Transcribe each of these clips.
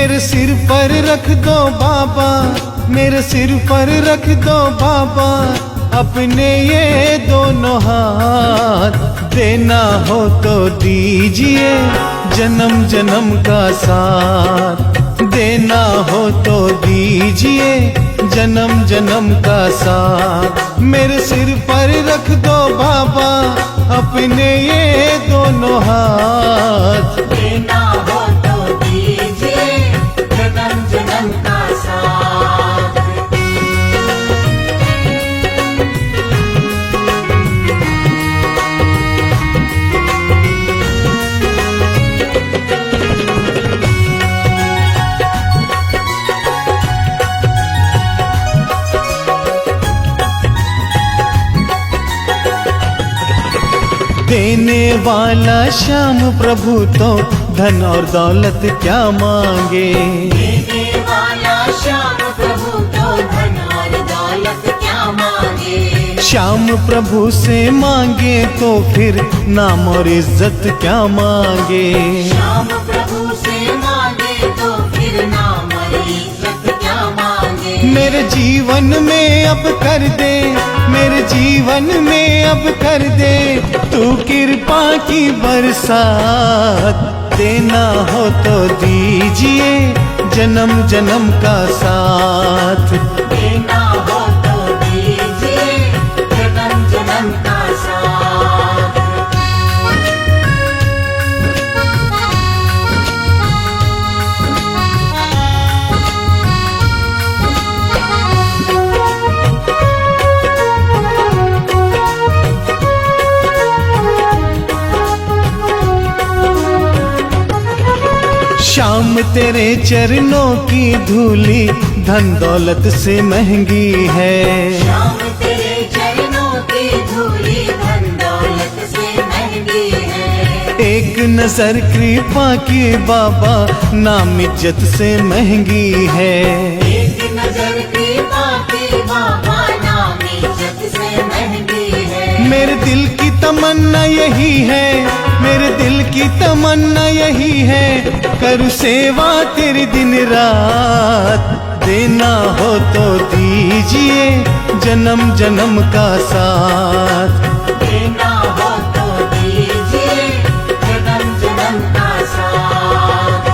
मेरे सिर पर रख दो बाबा, मेरे सिर पर रख दो बाबा अपने ये दोनों हाथ। देना हो तो दीजिए जन्म जन्म का साथ, देना हो तो दीजिए जन्म जन्म का साथ। मेरे सिर पर रख दो बाबा अपने ये दोनों हाथ। देना हो तो दीजिए जन्म जन्म का साथ। देने वाला श्याम प्रभु तो धन और दौलत क्या मांगे। देने वाला श्याम प्रभु तो धन और दौलत क्या मांगे। श्याम प्रभु से मांगे तो फिर नाम और इज्जत क्या मांगे। श्याम प्रभु से मांगे तो फिर नाम और इज्जत क्या मांगे। मेरे जीवन में अब कर दे, मेरे जीवन में अब कर दे तू कृपा की बरसात। देना हो तो दीजिए जन्म जन्म का साथ। देना हो तो दीजिए जन्म जन्म का साथ। श्याम तेरे चरणों की धूली धन दौलत से महंगी है। श्याम तेरे चरणों की धूली धन दौलत से महंगी है। एक नजर कृपा की बाबा नाम इज्जत से महंगी है। एक नजर कृपा की बाबा नाम इज्जत से महंगी है। मेरे दिल की तमन्ना यही है, मेरे दिल की तमन्ना यही है करूँ सेवा तेरी दिन रात। देना हो तो दीजिए जन्म जन्म का साथ। देना हो तो दीजिए जन्म जन्म का साथ।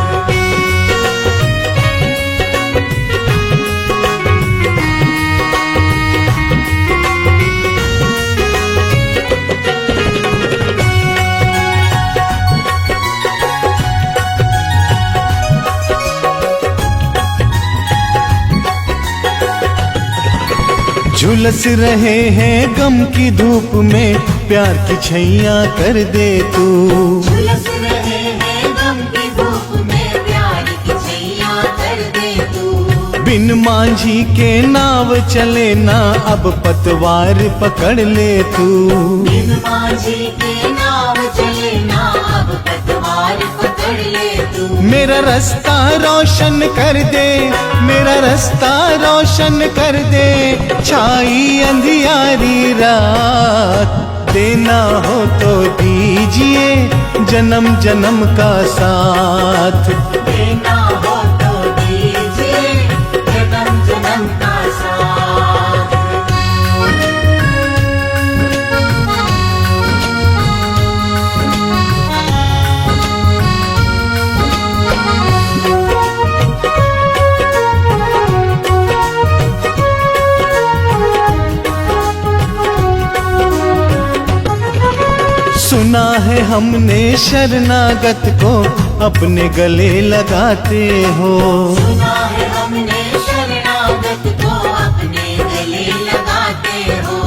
झुलस रहे हैं गम की धूप में प्यार की छैया कर दे तू। झुलस रहे हैं गम की धूप में प्यार की छैया कर दे तू। बिन मांझी के नाव चले ना अब पतवार पकड़ ले तू। बिन मांझी के नाव चले ना अब पतवार पकड़ ले तू। मेरा रास्ता रोशन कर दे, मेरा रास्ता रोशन कर दे छाई अंधियारी रात। देना हो तो दीजिए जन्म जन्म का साथ। देना हो तो दीजिए जन्म जन्म का साथ। सुना है हमने शरणागत को अपने गले लगाते हो। सुना है हमने शरणागत को अपने गले लगाते हो।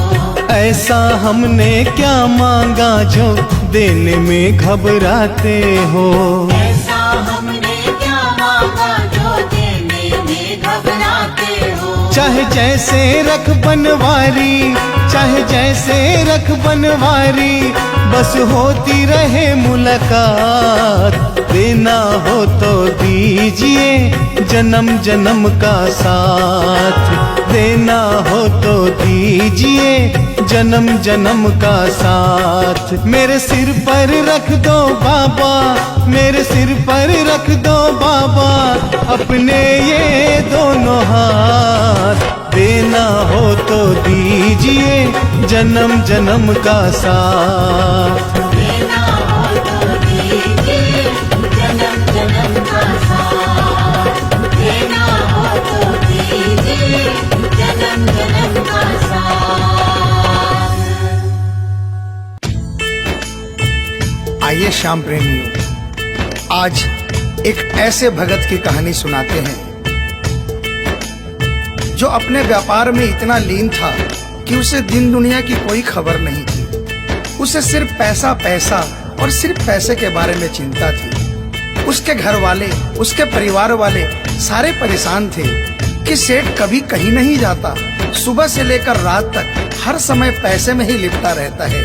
ऐसा हमने क्या मांगा जो देने में घबराते हो। ऐसा हमने क्या मांगा जो देने में घबराते हो। चाहे जैसे रख बनवारी, चाहे जैसे रख बनवारी बस होती रहे मुलाकात। देना हो तो दीजिए जन्म जन्म का साथ। देना हो तो दीजिए जन्म जन्म का साथ। मेरे सिर पर रख दो बाबा, मेरे सिर पर रख दो बाबा अपने ये दोनों हाथ। देना हो तो दीजिए जन्म जन्म का साथ। देना हो तो दीजिए जन्म जन्म का साथ। देना हो तो दीजिए जन्म जन्म का साथ। आइए श्याम प्रेमियों, आज एक ऐसे भगत की कहानी सुनाते हैं जो अपने व्यापार में इतना लीन था कि उसे दिन दुनिया की कोई खबर नहीं थी। उसे सिर्फ पैसा पैसा और सिर्फ पैसे के बारे में चिंता थी। उसके घर वाले, उसके परिवार वाले सारे परेशान थे कि सेठ कभी कहीं नहीं जाता, सुबह से लेकर रात तक हर समय पैसे में ही लिपटा रहता है।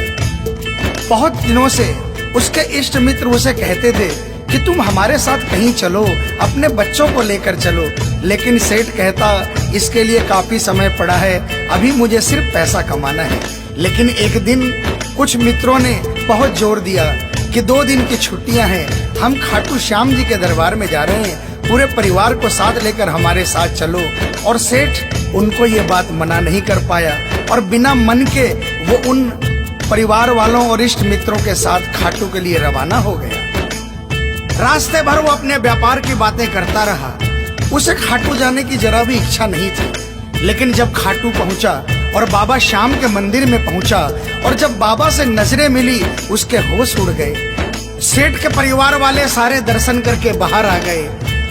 बहुत दिनों से उसके इष्ट मित्र उसे कहते थे कि तुम हमारे साथ कहीं चलो, अपने बच्चों को लेकर चलो, लेकिन सेठ कहता इसके लिए काफी समय पड़ा है, अभी मुझे सिर्फ पैसा कमाना है। लेकिन एक दिन कुछ मित्रों ने बहुत जोर दिया कि 2 दिन की छुट्टियां हैं, हम खाटू श्याम जी के दरबार में जा रहे हैं, पूरे परिवार को साथ लेकर हमारे साथ चलो। और सेठ उनको ये बात मना नहीं कर पाया और बिना मन के वो उन परिवार वालों और इष्ट मित्रों के साथ खाटू के लिए रवाना हो गया। रास्ते भर वो अपने व्यापार की बातें करता रहा। उसे खाटू जाने की जरा भी इच्छा नहीं थी। लेकिन जब खाटू पहुंचा और बाबा श्याम के मंदिर में पहुंचा और जब बाबा से नजरें मिली, उसके होश उड़ गए। सेठ के परिवार वाले सारे दर्शन करके बाहर आ गए।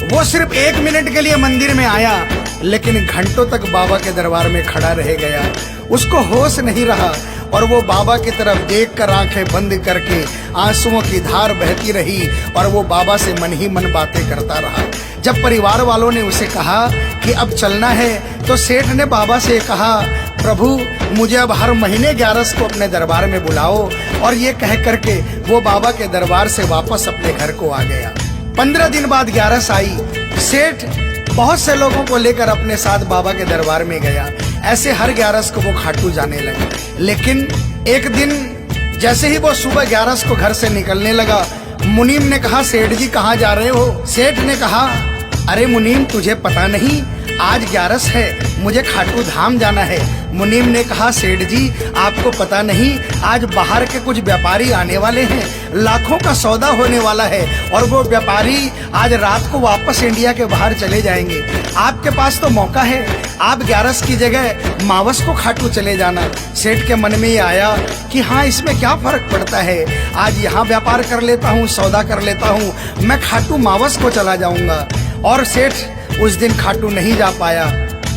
वो सिर्फ 1 मिनट के लिए मंदिर में आया, लेकिन घंटों तक बाबा के दरबार में खड़ा रह गया। उसको होश नहीं रहा और वो बाबा की तरफ देखकर आंखें बंद करके आंसुओं की धार बहती रही और वो बाबा से मन ही मन बातें करता रहा। जब परिवार वालों ने उसे कहा कि अब चलना है, तो सेठ ने बाबा से कहा, प्रभु मुझे अब हर महीने 11 को अपने दरबार में बुलाओ। और ये कह करके वो बाबा के दरबार से वापस अपने घर को आ गया। 15 दिन बाद 11 आई। सेठ बहुत से लोगों को लेकर अपने साथ बाबा के दरबार में गया। ऐसे हर 11 को वो खाटू जाने लगे। लेकिन एक दिन जैसे ही वो सुबह 11 को घर से निकलने लगा, मुनीम ने कहा, सेठ जी कहाँ जा रहे हो? सेठ ने कहा, अरे मुनीम तुझे पता नहीं, आज 11 है, मुझे खाटू धाम जाना है। मुनीम ने कहा, सेठ जी आपको पता नहीं, आज बाहर के कुछ व्यापारी आने वाले हैं, लाखों का सौदा होने वाला है और वो व्यापारी आज रात को वापस इंडिया के बाहर चले जाएंगे। आपके पास तो मौका है, आप 11 की जगह मावस को खाटू चले जाना। सेठ के मन में ये आया कि हाँ, इसमें क्या फर्क पड़ता है, आज यहाँ व्यापार कर लेता हूँ, सौदा कर लेता हूँ, मैं खाटू मावस को चला जाऊंगा। और सेठ उस दिन खाटू नहीं जा पाया।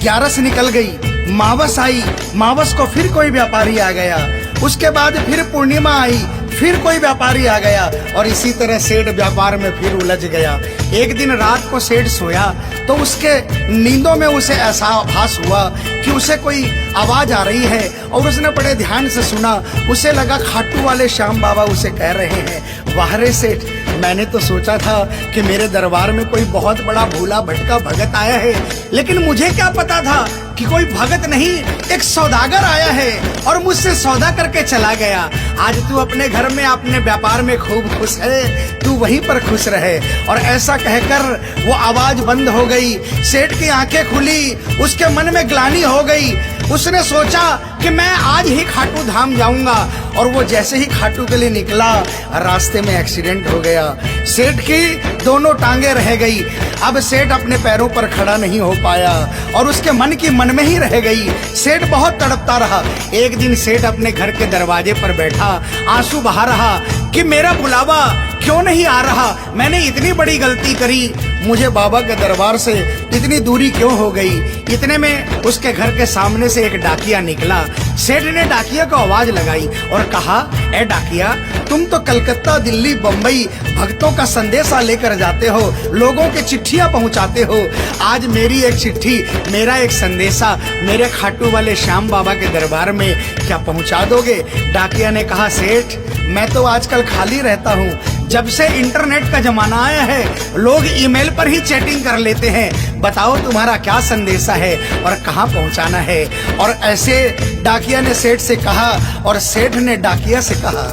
11 निकल गई, मावस आई, मावस को फिर कोई व्यापारी आ गया। उसके बाद फिर पूर्णिमा आई, फिर कोई व्यापारी आ गया और इसी तरह सेठ व्यापार में फिर उलझ गया। एक दिन रात को सेठ सोया तो उसके नींदों में उसे ऐसा आभास हुआ कि उसे कोई आवाज आ रही है और उसने बड़े ध्यान से सुना। उसे लगा खाटू वाले श्याम बाबा उसे कह रहे हैं, वाह रे सेठ, मैंने तो सोचा था कि मेरे दरबार में कोई बहुत बड़ा भूला भटका भगत आया है, लेकिन मुझे क्या पता था कि कोई भगत नहीं, एक सौदागर आया है और मुझसे सौदा करके चला गया। आज तू अपने घर में अपने व्यापार में खूब खुश है, तू वहीं पर खुश रहे। और ऐसा कहकर वो आवाज बंद हो गई। सेठ की आंखें खुली, उसके मन में ग्लानि हो गई। उसने सोचा कि मैं आज ही खाटू धाम जाऊंगा और वो जैसे ही खाटू के लिए निकला, रास्ते में एक्सीडेंट हो गया। सेठ की दोनों टांगे रह गई। अब सेठ अपने पैरों पर खड़ा नहीं हो पाया और उसके मन की मन में ही रह गई। सेठ बहुत तड़पता रहा। एक दिन सेठ अपने घर के दरवाजे पर बैठा, आंसू बहा रहा कि मेरा बुलावा क्यों नहीं आ रहा, मैंने इतनी बड़ी गलती करी, मुझे बाबा के दरबार से इतनी दूरी क्यों हो गई। इतने में उसके घर के सामने से एक डाकिया निकला। सेठ ने डाकिया को आवाज लगाई और कहा, ए डाकिया, तुम तो कलकत्ता, दिल्ली, बम्बई भक्तों का संदेशा लेकर जाते हो, लोगों के चिट्ठियां पहुंचाते हो। आज मेरी एक चिट्ठी, मेरा एक संदेशा मेरे खाटू वाले श्याम बाबा के दरबार में क्या पहुंचा दोगे? डाकिया ने कहा, सेठ मैं तो आजकल खाली रहता हूँ, जब से इंटरनेट का जमाना आया है लोग ईमेल पर ही चैटिंग कर लेते हैं। बताओ तुम्हारा क्या संदेशा है और कहाँ पहुँचाना है। और ऐसे डाकिया ने सेठ से कहा और सेठ ने डाकिया से कहा।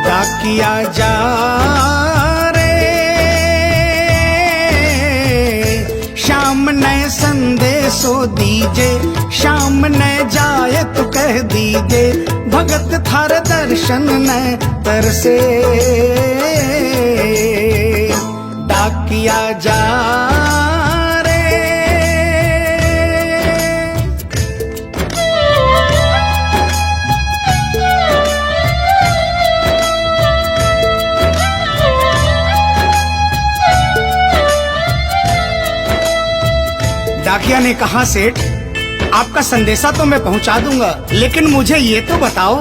डाकिया जा रे शाम ने संदेशो दीजे, शाम ने जाए तो कह दीजे, भगत थार दर्शन न तरसे। डाकिया जा रे। डाकिया ने कहा सेठ आपका संदेशा तो मैं पहुंचा दूंगा, लेकिन मुझे ये तो बताओ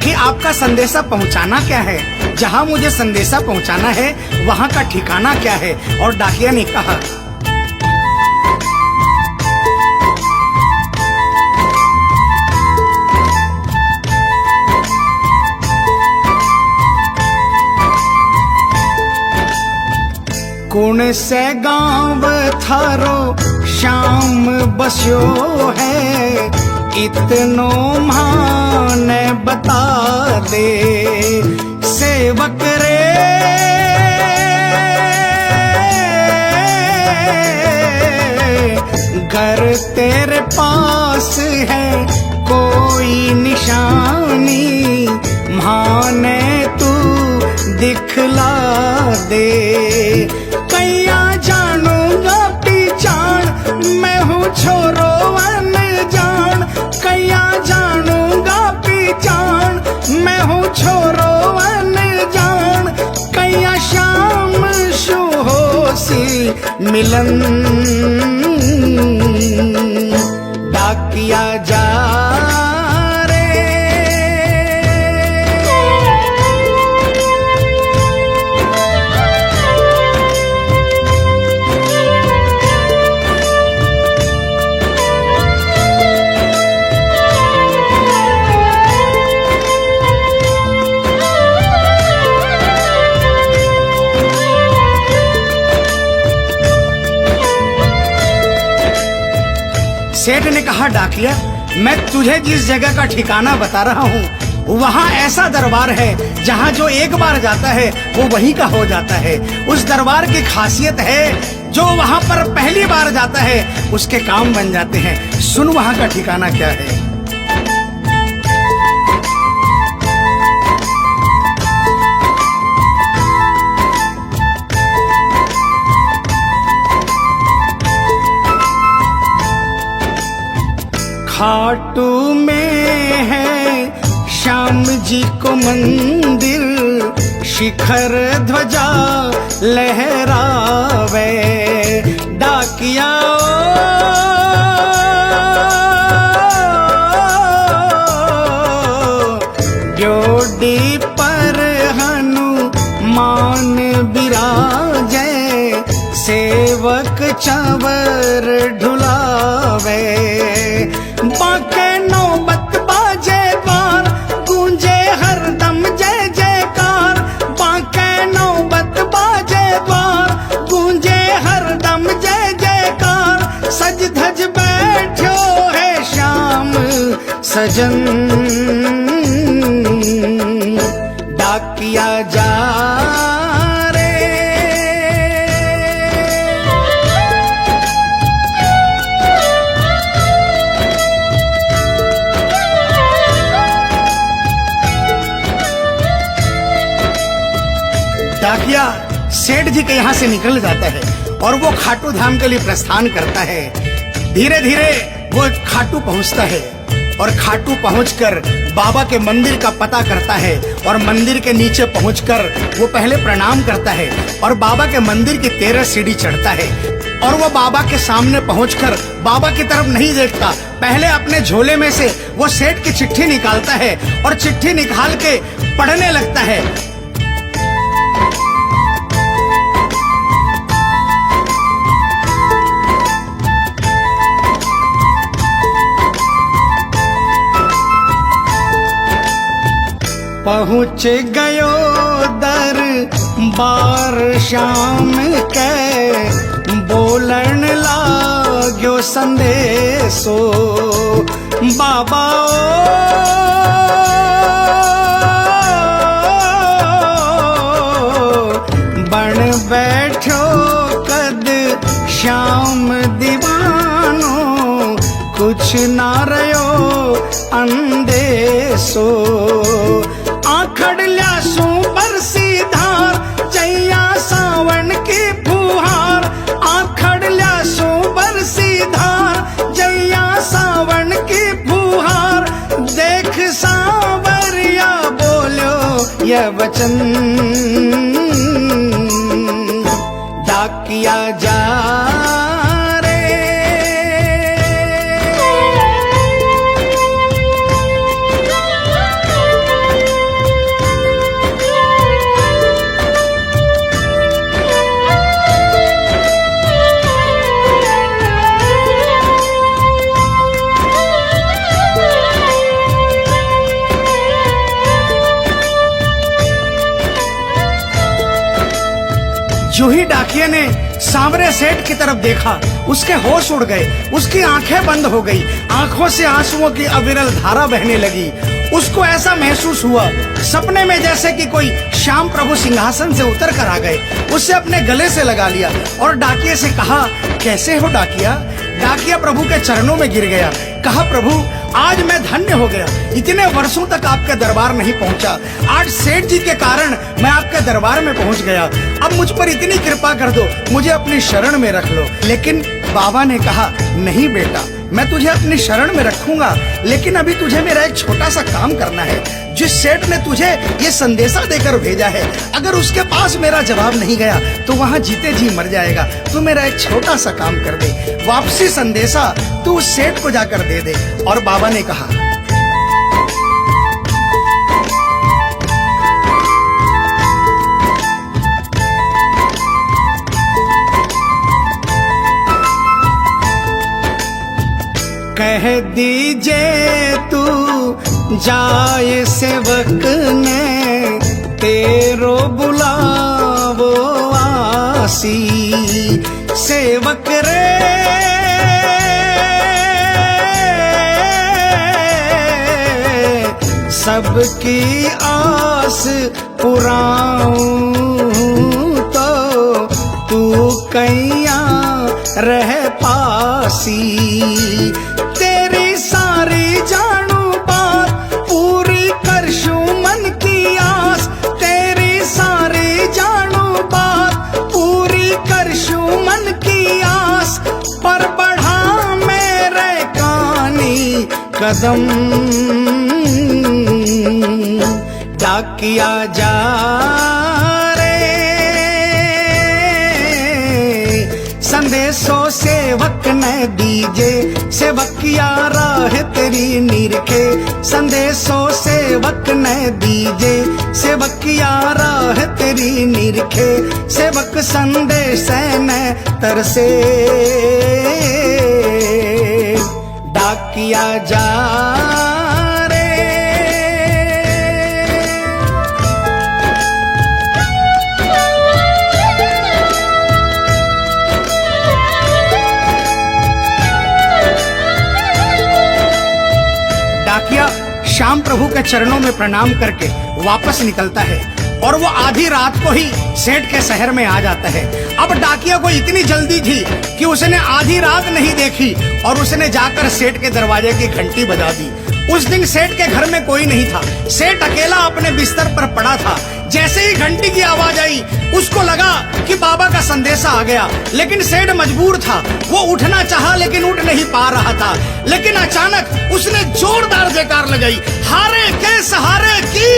कि आपका संदेशा पहुंचाना क्या है, जहां मुझे संदेशा पहुंचाना है वहां का ठिकाना क्या है। और डाकिया ने कहा कौन से गांव थारो शाम बस्यो है, इतनो माने बता दे सेवक रे। घर तेरे पास है कोई निशानी, माने तू दिखला दे। कैया जानूंगा पहचान मैं हूँ छोरो अनजान, कैया जानूंगा पहचान मैं हूँ छोरो अनजान। कैया शाम शु होसी मिलन, डाकिया जा सेठ ने कहा डाकिया मैं तुझे जिस जगह का ठिकाना बता रहा हूँ वहाँ ऐसा दरबार है जहाँ जो एक बार जाता है वो वहीं का हो जाता है। उस दरबार की खासियत है जो वहाँ पर पहली बार जाता है उसके काम बन जाते हैं। सुन वहाँ का ठिकाना क्या है। खाटू में है श्याम जी को मंदिर, शिखर ध्वजा लहरावे। डाकिया जोड़ी पर हनुमान बिराजे, सेवक चंवर ढुलावे। बाके नौबत बाजे द्वार गूंजे हरदम जय जयकार, बाके नौबत बाजे द्वार गूंजे हरदम जय जयकार। सज धज बैठो है श्याम सजन, डाकिया जा डाकिया सेठ जी के यहाँ से निकल जाता है और वो खाटू धाम के लिए प्रस्थान करता है। धीरे धीरे वो खाटू पहुँचता है और खाटू पहुंचकर बाबा के मंदिर का पता करता है और मंदिर के नीचे पहुंचकर वो पहले प्रणाम करता है और बाबा के मंदिर की 13 सीढ़ी चढ़ता है। और वो बाबा के सामने पहुंचकर बाबा की तरफ नहीं देखता, पहले अपने झोले में से वो सेठ की चिट्ठी निकालता है और चिट्ठी निकाल के पढ़ने लगता है। पहुँच गयो दर बार श्याम के, बोलन लाग्यो संदेशो बाबा बन बैठो कद श्याम दीवानो, कुछ ना रयो अंदेशो। आखड़ ल्यासू बरसी धार जैया सावन की फुहार, आखड़ ल्यासू बरसी धार जैया सावन की फुहार। देख सांवरिया बोलो यह वचन, डाकिया जा जो ही डाकिया ने सांवरे सेठ की तरफ देखा, उसके होश उड़ गए, उसकी आंखें बंद हो गई, आंखों से आंसुओं की अविरल धारा बहने लगी। उसको ऐसा महसूस हुआ सपने में जैसे कि कोई श्याम प्रभु सिंहासन से उतर कर आ गए। उसे अपने गले से लगा लिया और डाकिये से कहा, कैसे हो डाकिया? डाकिया प्रभु के चरणों में गिर गया, कहा, प्रभु आज मैं धन्य हो गया, इतने वर्षों तक आपके दरबार नहीं पहुंचा, आज सेठ जी के कारण मैं आपके दरबार में पहुंच गया। अब मुझ पर इतनी कृपा कर दो, मुझे अपनी शरण में रख लो। लेकिन बाबा ने कहा, नहीं बेटा, मैं तुझे अपनी शरण में रखूंगा, लेकिन अभी तुझे मेरा एक छोटा सा काम करना है। जिस सेठ ने तुझे ये संदेशा देकर भेजा है, अगर उसके पास मेरा जवाब नहीं गया तो वहाँ जीते जी मर जाएगा। तू मेरा एक छोटा सा काम कर दे, वापसी संदेशा तू उस सेठ को जाकर दे दे। और बाबा ने कहा, कह दीजिए तू जाए सेवक ने, तेरो बुलावो आसी। सेवक रे सबकी आस पुराऊं तो तू कैया रह पासी। तेरी सारी जानू बात पूरी करशू मन की आस, तेरी सारी जानू बात पूरी करशू मन की आस। पर बढ़ा मेरे कानी कदम, डाकिया जा संदेशो सेवक ने दीजे, सेवकिया राह तेरी निरखे। संदेशो सेवक ने दीजे, सेवकिया राह तेरी निरखे। सेवक संदेश ने तरसे, डाकिया जा डाकिया श्याम प्रभु के चरणों में प्रणाम करके वापस निकलता है और वो आधी रात को ही सेठ के शहर में आ जाता है। अब डाकिया को इतनी जल्दी थी कि उसने आधी रात नहीं देखी और उसने जाकर सेठ के दरवाजे की घंटी बजा दी। उस दिन सेठ के घर में कोई नहीं था, सेठ अकेला अपने बिस्तर पर पड़ा था। जैसे ही घंटी की आवाज आई उसको लगा कि बाबा का संदेशा आ गया, लेकिन सेठ मजबूर था। वो उठना चाहा लेकिन उठ नहीं पा रहा था। लेकिन अचानक उसने जोरदार जयकार लगाई, हारे के सहारे की।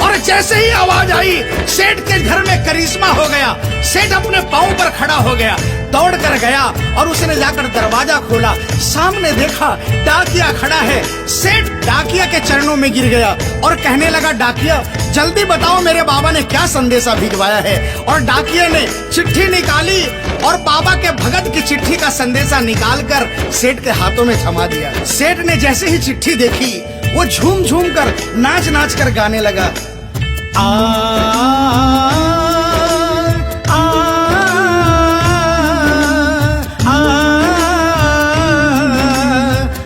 और जैसे ही आवाज आई सेठ के घर में करिश्मा हो गया। सेठ अपने पांव पर खड़ा हो गया, दौड़ कर गया और उसने जाकर दरवाजा खोला। सामने देखा डाकिया खड़ा है। सेठ डाकिया के चरणों में गिर गया और कहने लगा, डाकिया जल्दी बताओ मेरे बाबा ने क्या संदेशा भिजवाया है। और डाकिया ने चिट्ठी निकाली और बाबा के भगत की चिट्ठी का संदेशा निकालकर सेठ के हाथों में थमा दिया। सेठ ने जैसे ही चिट्ठी देखी वो झूम झूम कर नाच नाच कर गाने लगा। आ आ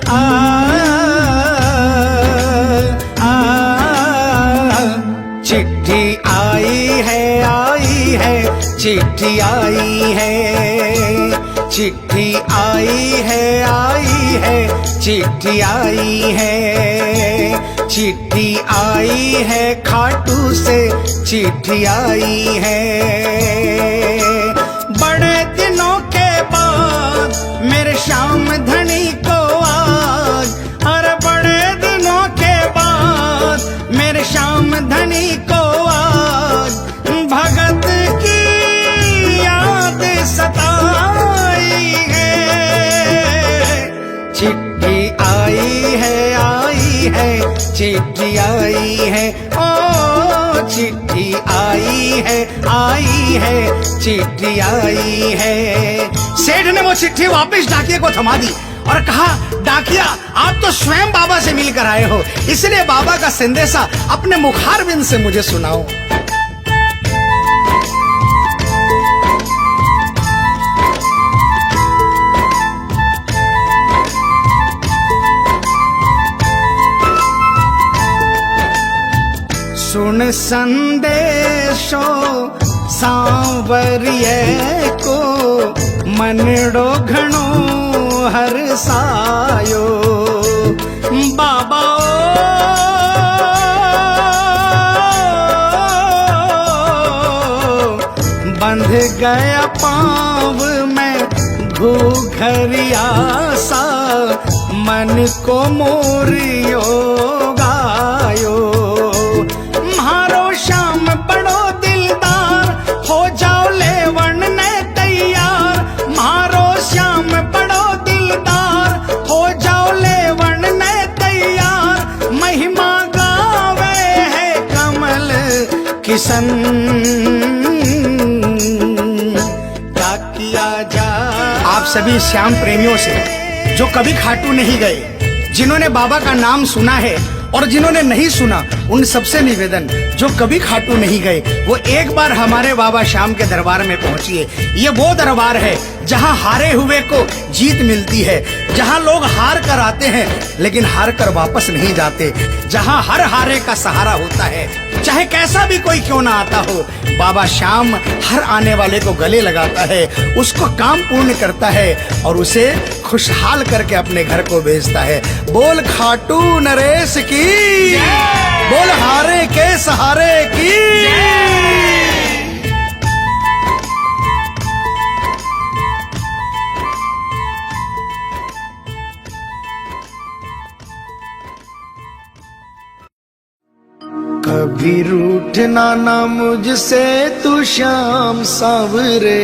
आ आ चिट्ठी आई है, चिट्ठी आई है, चिट्ठी आई है, चिट्ठी आई है, चिट्ठी आई है, खाटू से चिट्ठी आई है। बड़े दिनों के बाद मेरे श्याम धनी को आज, अरे बड़े दिनों के बाद मेरे श्याम धनी को आज भगत की याद सताई है। चिट्ठी आई है, चिट्ठी आई है, ओ चिट्ठी आई है, चिट्ठी आई है। सेठ ने वो चिट्ठी वापस डाकिया को थमा दी और कहा, डाकिया आप तो स्वयं बाबा से मिलकर आए हो, इसलिए बाबा का संदेशा अपने मुखारबिंद से मुझे सुनाओ। सुन संदेशो सांवरिये को, मनड़ो घणो हरसायो। बाबा बंध गया पाँव में घूघरिया सा, मन को मोरियो गायो। किसन क्या किया जा। आप सभी श्याम प्रेमियों से जो कभी खाटू नहीं गए, जिन्होंने बाबा का नाम सुना है और जिन्होंने नहीं सुना, उन सबसे निवेदन, जो कभी खाटू नहीं गए वो एक बार हमारे बाबा श्याम के दरबार में पहुंचिए। ये वो दरबार है जहां हारे हुए को जीत मिलती है, जहां लोग हार कर आते हैं लेकिन हार कर वापस नहीं जाते, जहां हर हारे का सहारा होता है, चाहे कैसा भी कोई क्यों ना आता हो। बाबा श्याम हर आने वाले को गले लगाता है, उसको काम पूर्ण करता है और उसे खुशहाल करके अपने घर को भेजता है। बोल खाटू नरेश की, बोल हारे के सहारे की। कभी रूठना ना मुझसे तू श्याम सावरे,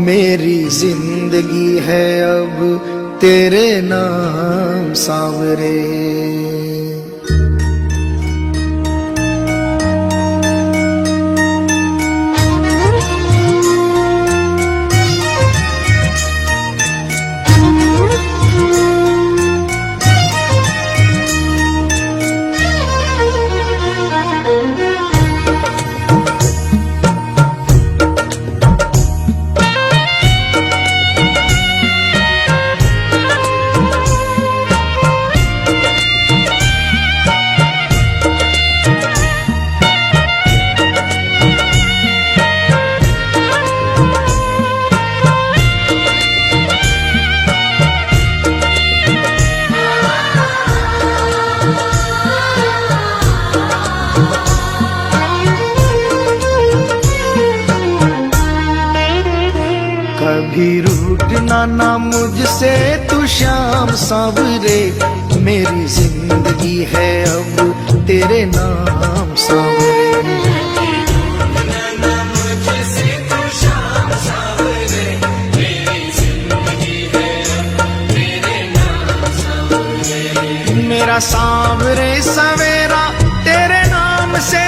मेरी जिंदगी है अब तेरे नाम सावरे। कभी रूठना ना मुझसे तू श्याम सावरे, मेरी जिंदगी है अब तेरे नाम सावरे। मेरा सांवरे सवेरा तेरे नाम से,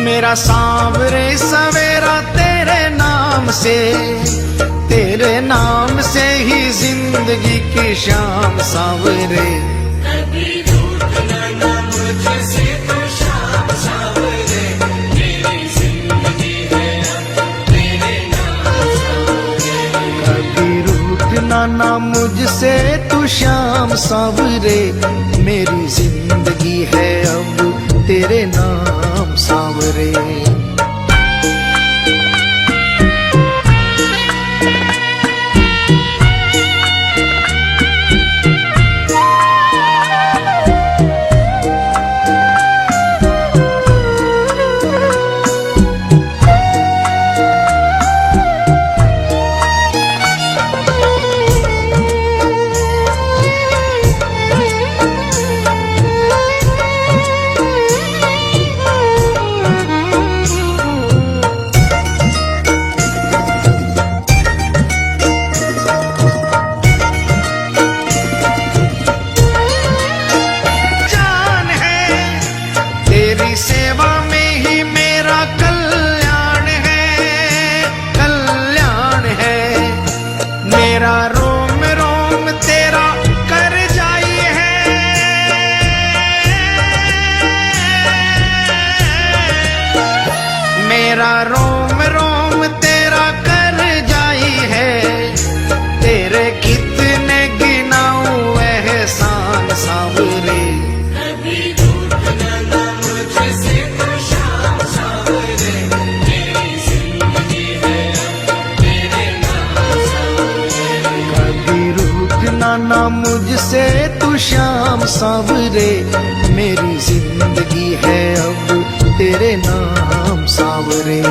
मेरा सांवरे सवेरा तेरे नाम से, तेरे जिंदगी की शाम सांवरे। कभी रूठना ना मुझसे तो शाम सांवरे, मेरी जिंदगी है अब तेरे नाम सांवरे। कभी रूठना ना मुझसे तू शाम सांवरे, मेरी जिंदगी है अब तेरे नाम सांवरे। मेरा रोम रोम तेरा कर जाई है, तेरे कितने गिनाऊं एहसान सांवरे। कभी रूठना ना मुझसे तो शाम सांवरे, मेरी जिंदगी है अब तेरे नाम सांवरे। कभी रूठना ना मुझसे तू शाम सांवरे, मेरी जिंदगी है अब तेरे नाम सांवरे।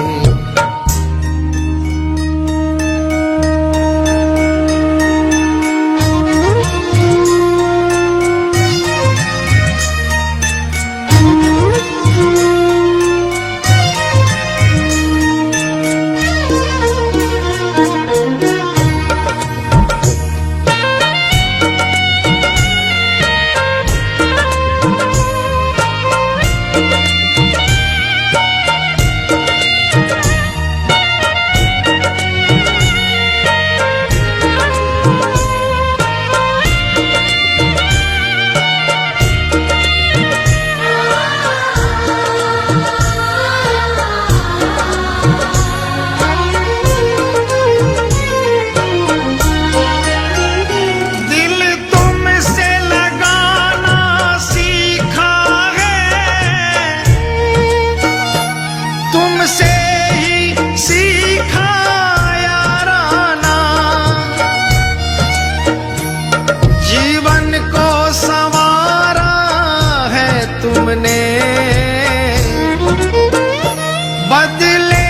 बदले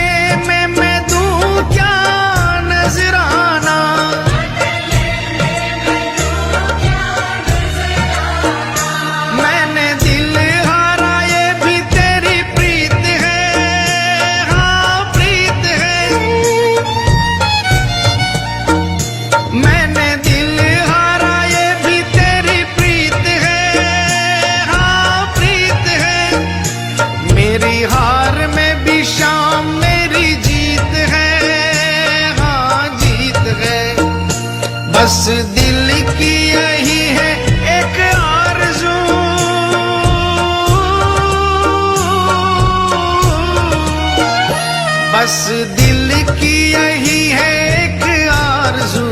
में मैं दूं क्या नजराना, मैंने दिल हारा ये भी तेरी प्रीत है, हाँ प्रीत है। मैंने दिल हारा ये भी तेरी प्रीत है, हाँ प्रीत है। मेरी हार में भी शाम मेरी जीत है, हाँ जीत है। बस दिल की यही है एक आरज़ू, बस दिल की यही है एक आरज़ू,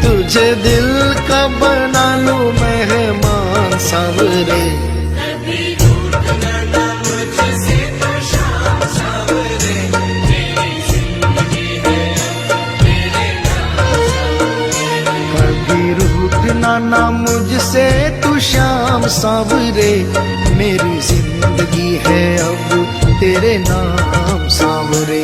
तुझे दिल का बना लूं मेहमान सांवरे। कभी रूठना ना मुझसे तो शाम सांवरे, मेरी जिंदगी है अब तेरे नाम सांवरे। कभी रूठना ना मुझसे तू शाम सांवरे, मेरी जिंदगी है अब तेरे नाम सांवरे।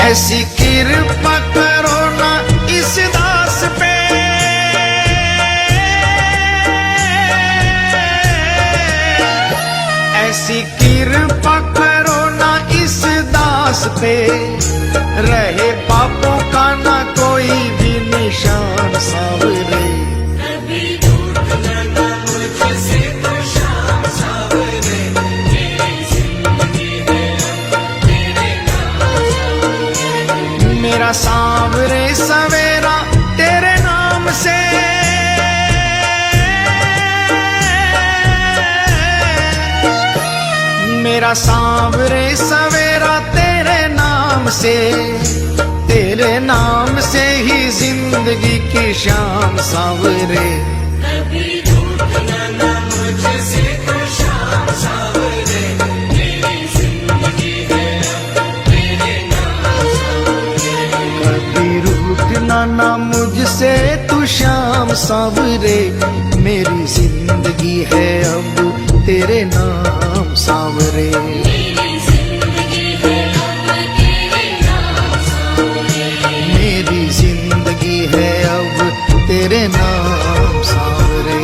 ऐसी कृपा करो ना इस दास पे, ऐसी कृपा करो ना इस दास पे, रहे पापों का ना कोई भी निशान सांवरे। कभी दूर न मुझसे तो शाम सांवरे, मेरी जिंदगी है तेरे नाम सांवरे। मेरा सांवरे सवेरा तेरे नाम से, मेरा सांवरे सवेरा तेरे नाम से, तेरे नाम से ही जिंदगी की शाम सांवरे। कभी दूर न मुझसे तो शाम सांवरे, मेरी जिंदगी है तेरे नाम सांवरे। कभी रूठना ना मुझसे तू शाम सांवरे, मेरी जिंदगी है अब तेरे नाम सांवरे। मेरी जिंदगी है अब तेरे नाम सांवरे। मेरी जिंदगी है अब तेरे नाम सांवरे।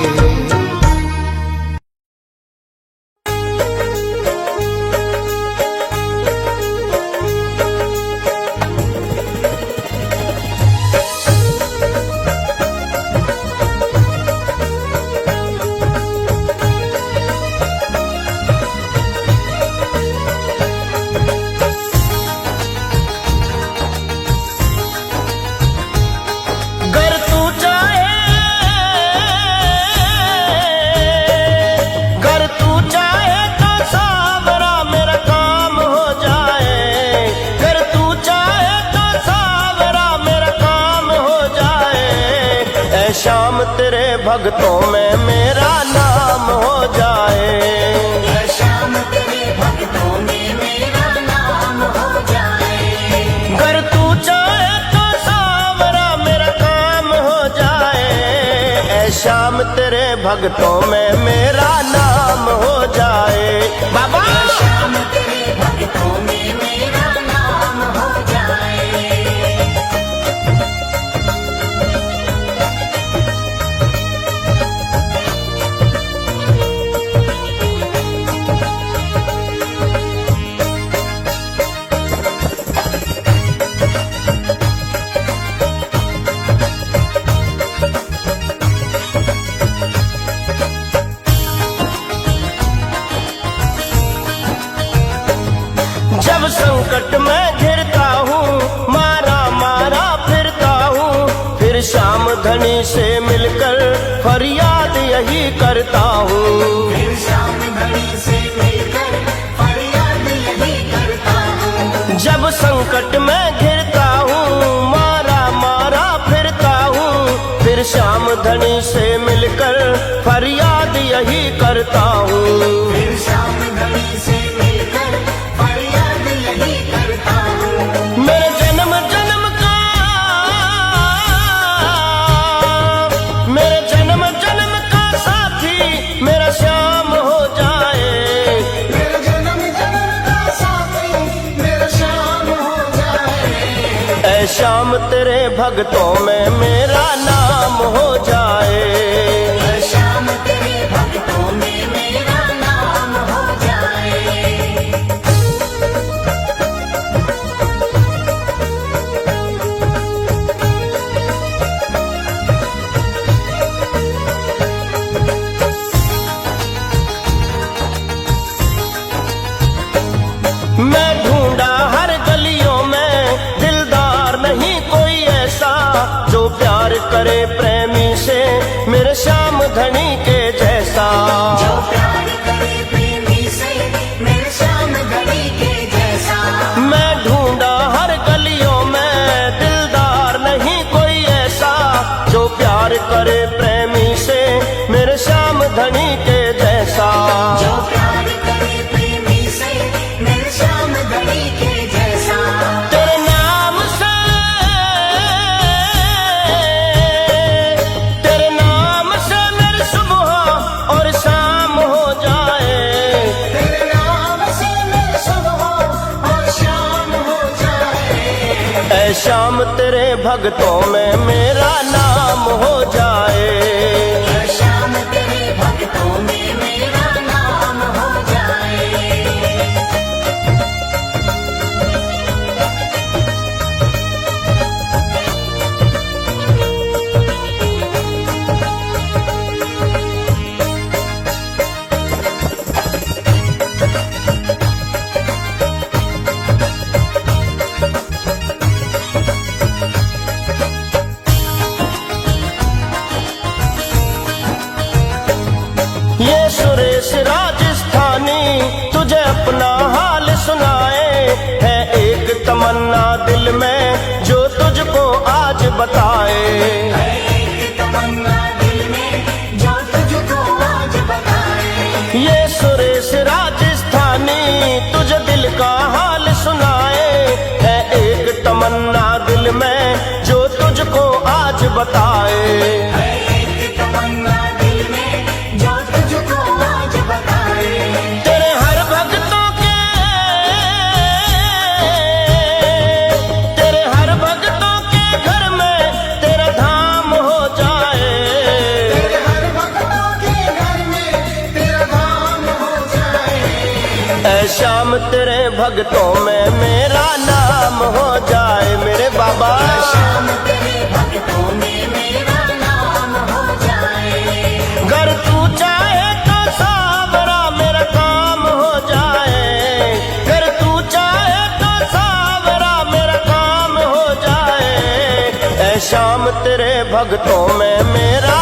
शाम तेरे भक्तों में मेरा नाम हो जाए। शाम तेरे भक्तों में मेरा नाम हो जाए। अगर तू चाहे तो सावरा मेरा काम हो जाए। ऐ शाम तेरे भक्तों में मेरा नाम हो जाए। बाबा शाम तेरे भक्तों में मेरा नाम हो जाए। जब संकट में घिरता हूँ मारा मारा फिरता हूँ, फिर शाम धनी से मिलकर फरियाद यही करता हूँ। फिर शाम घड़ी से मिलकर फरियाद यही करता हूँ। जब संकट में घिरता हूँ मारा मारा फिरता हूँ, फिर शाम धनी से मिलकर फरियाद यही करता हूँ। फिर शाम घड़ी से मिलकर फरियाद यही करता हूँ। मेरे जन्म जन्म का मेरे जन्म जन्म का साथी मेरा श्याम हो जाए। मेरे जन्म जन्म का साथी मेरा शाम हो जाए। ऐ शाम तेरे भक्तों में मेरा नाम हो जाए। शाम तेरे भक्तों में मेरा नाम हो जाए। मैं ढूंढा हर गलियों में दिलदार नहीं कोई ऐसा, जो प्यार करे प्रेमी से मेरे श्याम धनी के जैसा। जो प्यार करे प्रेमी से मेरे श्याम घड़ी के जैसा। मैं ढूंढा हर गलियों में दिलदार नहीं कोई ऐसा, जो प्यार करे प्रेमी से मेरे श्याम धनी के जैसा। जो प्यार करे प्रेमी से मेरे श्याम घड़ी के जैसा। तेरे नाम से मेरी सुबह और शाम हो जाए। तेरे नाम से मेरी सुबह और शाम हो जाए। भक्तों में मेरा नाम हो जाए। हर शाम तेरे भक्तों में मेरा नाम हो जाए। ये सुरेश राजस्थानी तुझे अपना हाल सुनाए, है एक तमन्ना दिल में जो तुझको आज बताए। एक तमन्ना दिल में जो तुझको आज बताए। ये सुरेश राजस्थानी तुझे दिल का हाल सुनाए, है एक तमन्ना दिल में जो तुझको आज बताए। एक तमन्ना दिल में जो तुझको आज बताए। तेरे हर भक्तों के घर में तेरा धाम हो जाए। तेरे हर भक्तों के घर में तेरा धाम हो जाए। ऐ श्याम तेरे भक्तों में मेरा नाम हो जाए मेरे बाबा। शाम तेरे भक्तों में मेरा नाम हो जाए। अगर तू चाहे तो सावरा मेरा काम हो जाए। अगर तू चाहे तो सावरा मेरा काम हो जाए। ऐ श्याम तेरे भक्तों में मेरा